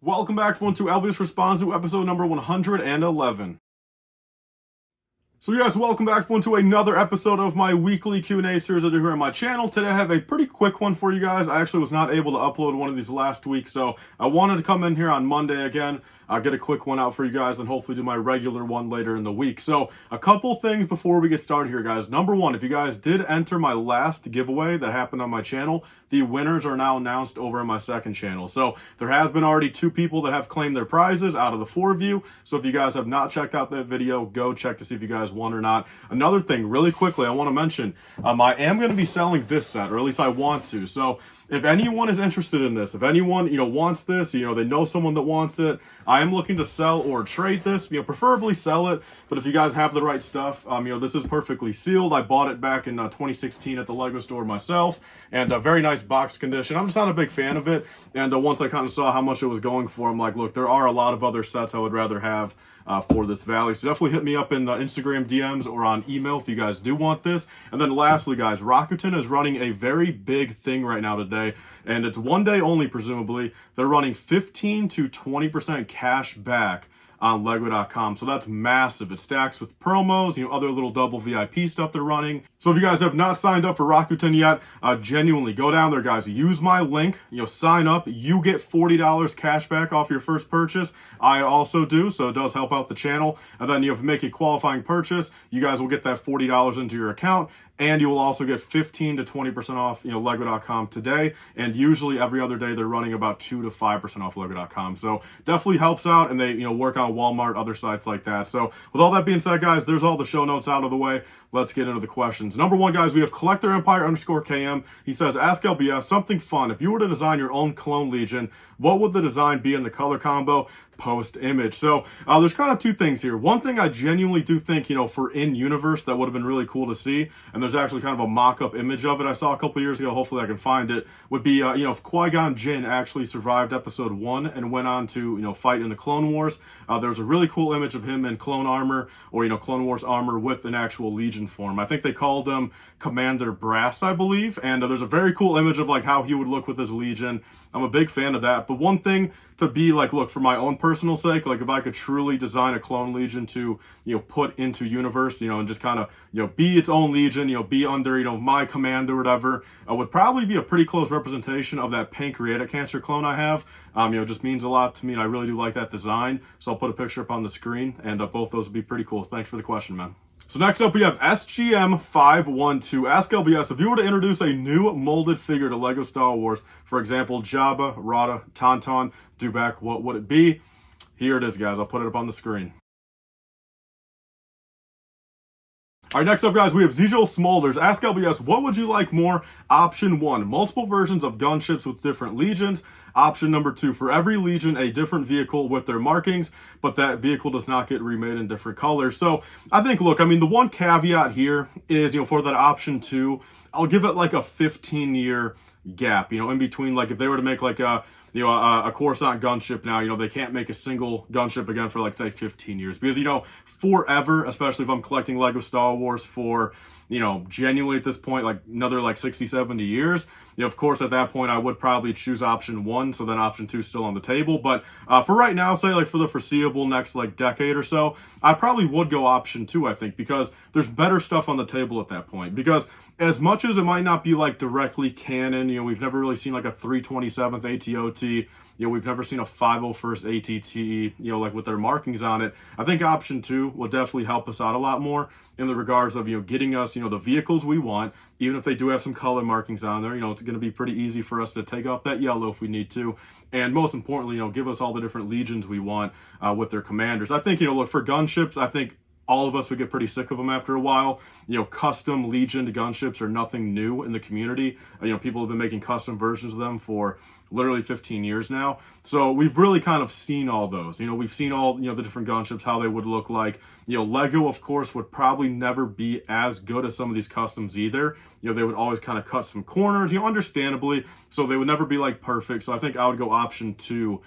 Welcome back, everyone, to LBS Responds to episode number 111. So yes, welcome back, everyone, to another episode of my weekly Q&A series I do here on my channel. Today I have a pretty quick one for you guys. I actually was not able to upload one of these last week, so I wanted to come in here on Monday again. I'll get a quick one out for you guys and hopefully do my regular one later in the week. So a couple things before we get started here, guys. Number one, if you guys did enter my last giveaway that happened on my channel, the winners are now announced over on my second channel. So there has been already 2 people that have claimed their prizes out of the 4 of you. So if you guys have not checked out that video, go check to see if you guys won or not. Another thing, really quickly, I want to mention, I am going to be selling this set, or at least I want to. So if anyone is interested in this, if anyone, wants this, they know someone that wants it, I am looking to sell or trade this, preferably sell it. But if you guys have the right stuff, this is perfectly sealed. I bought it back in 2016 at the LEGO store myself, and a very nice box condition. I'm just not a big fan of it. And once I kind of saw how much it was going for, I'm like, look, there are a lot of other sets I would rather have for this value. So definitely hit me up in the Instagram DMs or on email if you guys do want this. And then lastly, guys, Rakuten is running a very big thing right now today, and it's one day only, presumably. They're running 15 to 20% cash back on LEGO.com. So that's massive. It stacks with promos, other little double VIP stuff they're running. So if you guys have not signed up for Rakuten yet, genuinely go down there, guys. Use my link, sign up. You get $40 cash back off your first purchase. I also do, so it does help out the channel. And then, if you make a qualifying purchase, you guys will get that $40 into your account. And you will also get 15 to 20% off, LEGO.com today. And usually every other day they're running about 2 to 5% off LEGO.com. So definitely helps out, and they, work on Walmart, other sites like that. So with all that being said, guys, there's all the show notes out of the way. Let's get into the questions. Number one, guys, we have Collector Empire _KM. He says, ask LBS something fun. If you were to design your own clone Legion, what would the design be in the color combo? Post image. So there's kind of 2 things here. One thing I genuinely do think, for in-universe, that would have been really cool to see, and there's actually kind of a mock-up image of it I saw a couple years ago, hopefully I can find it, would be, if Qui-Gon Jinn actually survived episode 1 and went on to, fight in the Clone Wars. There's a really cool image of him in clone armor, or, Clone Wars armor with an actual Legion form. I think they called him Commander Brass, I believe, and there's a very cool image of like how he would look with his Legion. I'm a big fan of that. But one thing to be like, look, for my own personal sake, like if I could truly design a clone Legion to, put into universe, and just kind of, be its own Legion, be under, my command or whatever, would probably be a pretty close representation of that pancreatic cancer clone I have. It just means a lot to me, and I really do like that design. So I'll put a picture up on the screen, and both those would be pretty cool. Thanks for the question, man. So next up, we have SGM512. Ask LBS, if you were to introduce a new molded figure to LEGO Star Wars, for example, Jabba, Rada, Tauntaun, Dewback, what would it be? Here it is, guys. I'll put it up on the screen. All right, next up, guys, we have Zijol Smolders. Ask LBS, what would you like more? Option 1, multiple versions of gunships with different legions. Option number 2, for every legion, a different vehicle with their markings, but that vehicle does not get remade in different colors. So I think, look, the one caveat here is, for that option 2, I'll give it like a 15-year gap, in between, like if they were to make like a Coruscant gunship now, they can't make a single gunship again for like, say, 15 years. Because, forever, especially if I'm collecting LEGO Star Wars for, genuinely at this point, like another like 60, 70 years, of course, at that point, I would probably choose option 1. So then option 2 is still on the table. But for right now, say like for the foreseeable next like decade or so, I probably would go option 2, I think, because there's better stuff on the table at that point. Because as much as it might not be like directly canon, we've never really seen like a 327th ATOT, we've never seen a 501st ATT, like with their markings on it. I think option 2 will definitely help us out a lot more in the regards of, getting us, the vehicles we want. Even if they do have some color markings on there, it's going to be pretty easy for us to take off that yellow if we need to. And most importantly, give us all the different legions we want with their commanders. I think, look, for gunships, I think all of us would get pretty sick of them after a while. Custom Legion gunships are nothing new in the community. People have been making custom versions of them for literally 15 years now. So we've really kind of seen all those. We've seen all, the different gunships, how they would look like. LEGO, of course, would probably never be as good as some of these customs either. They would always kind of cut some corners, understandably. So they would never be like perfect. So I think I would go option 2,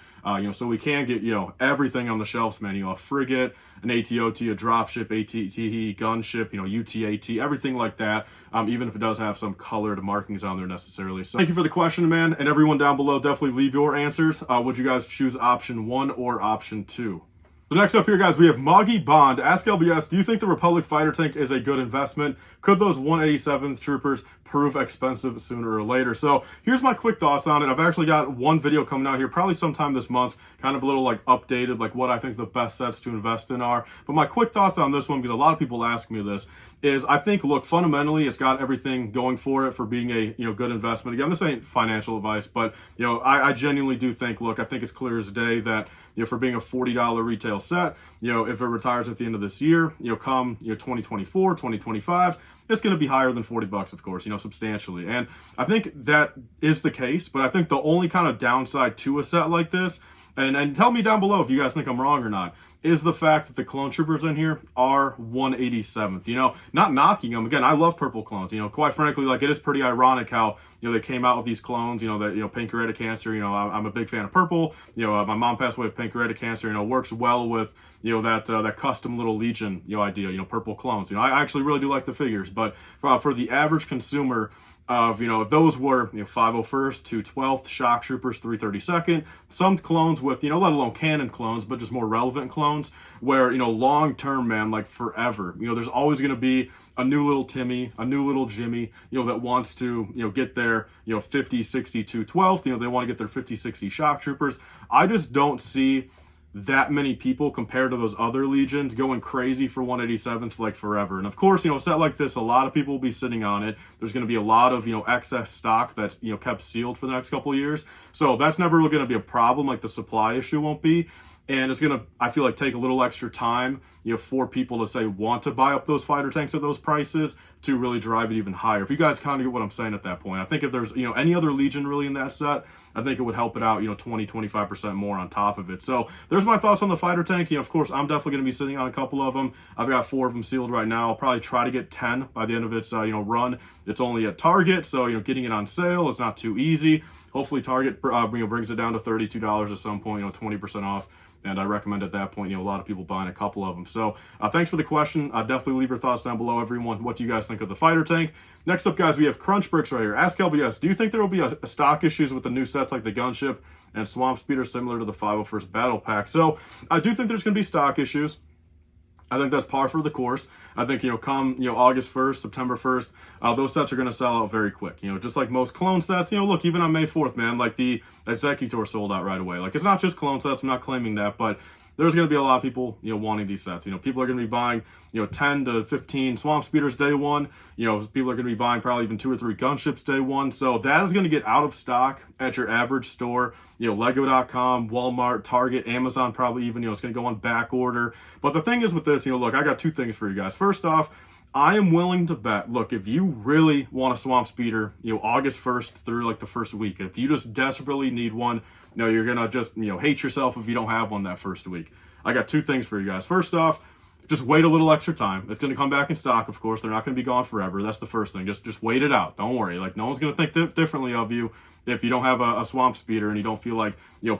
so we can get, everything on the shelves, man. A frigate, an ATOT, a dropship, ATT, gunship, UTAT, everything like that. even if it does have some colored markings on there necessarily. So thank you for the question, man, and everyone down below, definitely leave your answers. Would you guys choose option 1 or option 2? So next up here, guys, we have Moggy Bond. Ask LBS, do you think the Republic fighter tank is a good investment? Could those 187th troopers prove expensive sooner or later? So here's my quick thoughts on it. I've actually got one video coming out here probably sometime this month, kind of a little like updated, like what I think the best sets to invest in are. But my quick thoughts on this one, because a lot of people ask me this, is I think, look, fundamentally, it's got everything going for it for being a good investment. Again, this ain't financial advice, but I genuinely do think, look, I think it's clear as day that for being a $40 retail set, if it retires at the end of this year, come 2024, 2025, it's going to be higher than $40, of course, substantially. And I think that is the case, but I think the only kind of downside to a set like this, and tell me down below if you guys think I'm wrong or not, is the fact that the clone troopers in here are 187th. Not knocking them. Again, I love purple clones. Quite frankly, like, it is pretty ironic how they came out with these clones. That pancreatic cancer. I'm a big fan of purple. My mom passed away with pancreatic cancer. Works well with that custom little Legion idea. Purple clones. I actually really do like the figures, but for the average consumer, if those were 501st to 12th shock troopers, 332nd, some clones with let alone canon clones, but just more relevant clones where long term, man, like forever, there's always going to be a new little Timmy, a new little Jimmy, that wants to get their 50, 60 to 12th, they want to get their 50, 60 shock troopers. I just don't see that many people compared to those other legions going crazy for 187th like forever. And of course, a set like this, a lot of people will be sitting on it. There's going to be a lot of excess stock that's kept sealed for the next couple of years, so that's never really going to be a problem. Like, the supply issue won't be. And it's going to, I feel like, take a little extra time, for people to say want to buy up those fighter tanks at those prices to really drive it even higher. If you guys kind of get what I'm saying at that point, I think if there's, any other Legion really in that set, I think it would help it out, 20-25% more on top of it. So there's my thoughts on the fighter tank. Of course, I'm definitely going to be sitting on a couple of them. I've got 4 of them sealed right now. I'll probably try to get 10 by the end of its, run. It's only at Target, so, getting it on sale is not too easy. Hopefully Target, brings it down to $32 at some point, 20% off. And I recommend at that point, a lot of people buying a couple of them. So thanks for the question. Definitely leave your thoughts down below, everyone. What do you guys think of the fighter tank? Next up, guys, we have LifeBricks right here. Ask LBS, do you think there will be a stock issues with the new sets like the Gunship and Swamp Speeder similar to the 501st Battle Pack? So I do think there's going to be stock issues. I think that's par for the course. I think, come, August 1st, September 1st, those sets are going to sell out very quick. Just like most clone sets, look, even on May 4th, man, like the Executor sold out right away. Like, it's not just clone sets. I'm not claiming that, but there's going to be a lot of people, wanting these sets. People are going to be buying, 10 to 15 Swamp Speeders day one. People are going to be buying probably even 2 or 3 Gunships day one. So that is going to get out of stock at your average store. Lego.com, Walmart, Target, Amazon, probably even, it's going to go on back order. But the thing is with this, look, I got 2 things for you guys. First off, I am willing to bet, look, if you really want a Swamp Speeder, August 1st through like the first week, if you just desperately need one, you're going to just, hate yourself if you don't have one that first week. I got 2 things for you guys. First off, just wait a little extra time. It's going to come back in stock, of course. They're not going to be gone forever. That's the first thing. Just wait it out. Don't worry. Like, no one's going to think differently of you if you don't have a Swamp Speeder and you don't feel like,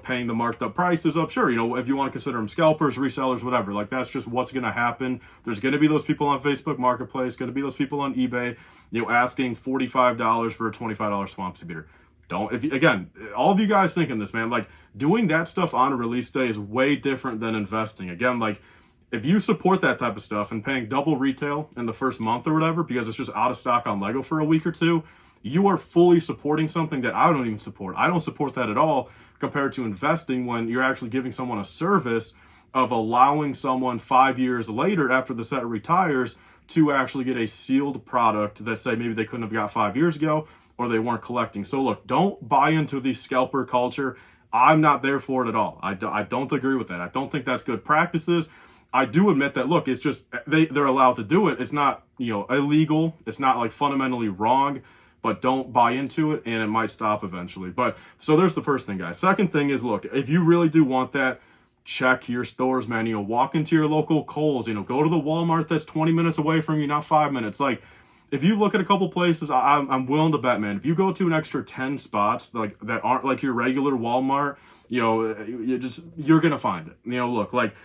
paying the marked up prices up. Sure, if you want to consider them scalpers, resellers, whatever. Like, that's just what's going to happen. There's going to be those people on Facebook Marketplace, going to be those people on eBay, asking $45 for a $25 Swamp Speeder. Again, all of you guys thinking this, man, like, doing that stuff on a release day is way different than investing. Again, like, if you support that type of stuff and paying double retail in the first month or whatever because it's just out of stock on Lego for a week or 2, you are fully supporting something that I don't even support. I don't support that at all compared to investing when you're actually giving someone a service of allowing someone 5 years later after the set retires to actually get a sealed product that, say, maybe they couldn't have got 5 years ago or they weren't collecting. So look, don't buy into the scalper culture. I'm not there for it at all. I don't agree with that. I don't think that's good practices. I do admit that, look, it's just they're allowed to do it. It's not, illegal. It's not like fundamentally wrong, but don't buy into it and it might stop eventually. But so there's the first thing, guys. Second thing is, look, if you really do want that, check your stores, man. Walk into your local Kohl's, go to the Walmart that's 20 minutes away from you, not 5 minutes. Like, if you look at a couple places, I'm willing to bet, man, if you go to an extra 10 spots like that aren't like your regular Walmart, you're gonna find it. Look, like,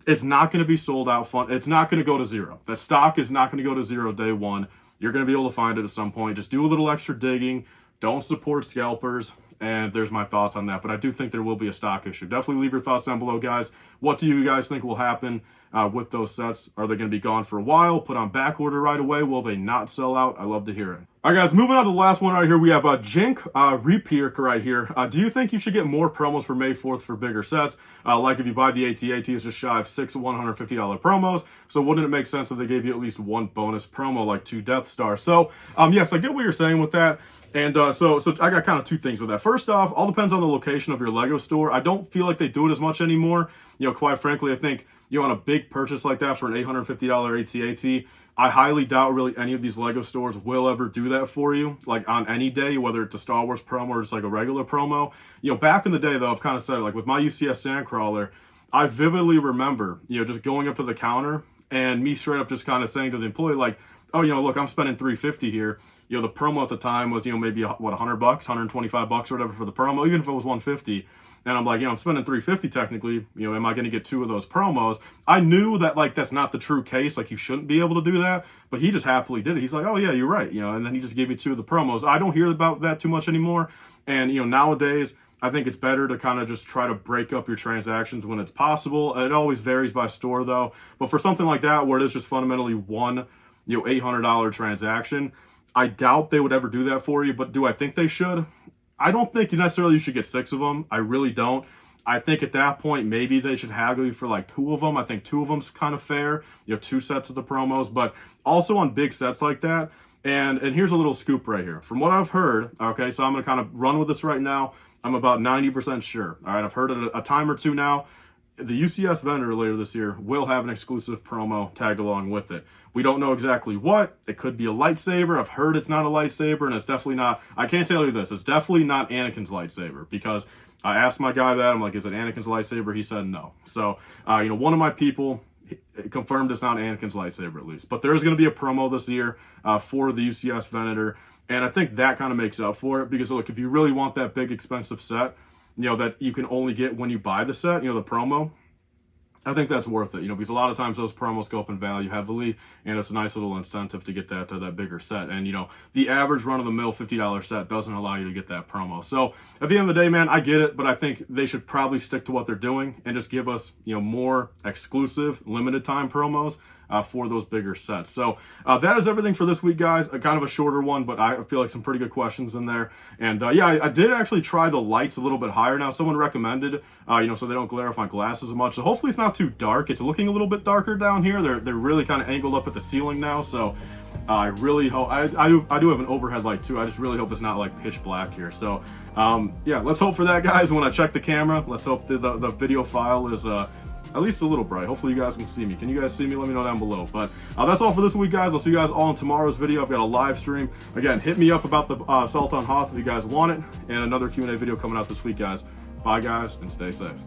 it's not going to be sold out. It's not going to go to zero. The stock is not going to go to zero day one. you're going to be able to find it at some point. Just do a little extra digging. Don't support scalpers. And there's my thoughts on that. But I do think there will be a stock issue. Definitely leave your thoughts down below, guys. What do you guys think will happen with those sets? Are they going to be gone for a while? Put on back order right away? Will they not sell out? I love to hear it. All right, guys, moving on to the last one right here. We have a Jink Repeer right here. Do you think you should get more promos for May 4th for bigger sets? Like if you buy the AT-AT, it's just shy of 6 $150 promos. So wouldn't it make sense if they gave you at least one bonus promo, like 2 Death Stars? So, yes, I get what you're saying with that. And so I got kind of 2 things with that. First off, all depends on the location of your LEGO store. I don't feel like they do it as much anymore. Quite frankly, I think, on a big purchase like that for an $850 AT-AT, I highly doubt really any of these LEGO stores will ever do that for you, like on any day, whether it's a Star Wars promo or just like a regular promo. Back in the day, though, I've kind of said it, like with my UCS Sandcrawler, I vividly remember, just going up to the counter and me straight up just kind of saying to the employee, like, oh, look, I'm spending $350 here. The promo at the time was, maybe what, $100, $125 or whatever for the promo, even if it was $150. And I'm like, I'm spending $350 technically. Am I going to get 2 of those promos? I knew that, like, that's not the true case. Like, you shouldn't be able to do that. But he just happily did it. He's like, oh, yeah, you're right. And then he just gave me 2 of the promos. I don't hear about that too much anymore. And, nowadays, I think it's better to kind of just try to break up your transactions when it's possible. It always varies by store, though. But for something like that, where it is just fundamentally one, $800 transaction, I doubt they would ever do that for you. But do I think they should? I don't think necessarily you should get 6 of them. I really don't. I think at that point, maybe they should haggle you for like 2 of them. I think 2 of them's kind of fair. 2 sets of the promos, but also on big sets like that. And here's a little scoop right here. From what I've heard, okay, so I'm going to kind of run with this right now. I'm about 90% sure. All right, I've heard it a time or 2 now. The UCS Venator later this year will have an exclusive promo tagged along with it. We don't know exactly what. It could be a lightsaber. I've heard it's not a lightsaber, and it's definitely not. I can't tell you this. It's definitely not Anakin's lightsaber, because I asked my guy that. I'm like, is it Anakin's lightsaber? He said no. So, one of my people confirmed it's not Anakin's lightsaber, at least. But there is going to be a promo this year for the UCS Venator, and I think that kind of makes up for it, because, look, if you really want that big, expensive set, that you can only get when you buy the set, the promo, I think that's worth it, because a lot of times those promos go up in value heavily, and it's a nice little incentive to get that bigger set. And, the average run-of-the-mill $50 set doesn't allow you to get that promo. So at the end of the day, man, I get it, but I think they should probably stick to what they're doing and just give us, more exclusive, limited-time promos for those bigger sets. So that is everything for this week, guys. Kind of a shorter one, but I feel like some pretty good questions in there. And yeah, I did actually try the lights a little bit higher. Now, someone recommended, so they don't glare off my glasses as much. So hopefully it's not too dark. It's looking a little bit darker down here. They're really kind of angled up at the ceiling now. So I really hope, I do have an overhead light too. I just really hope it's not like pitch black here. So yeah, let's hope for that, guys. When I check the camera, let's hope the video file is at least a little bright. Hopefully you guys can see me. Can you guys see me? Let me know down below. But that's all for this week, guys. I'll see you guys all in tomorrow's video. I've got a live stream. Again, hit me up about the Assault on Hoth if you guys want it. And another Q&A video coming out this week, guys. Bye, guys, and stay safe.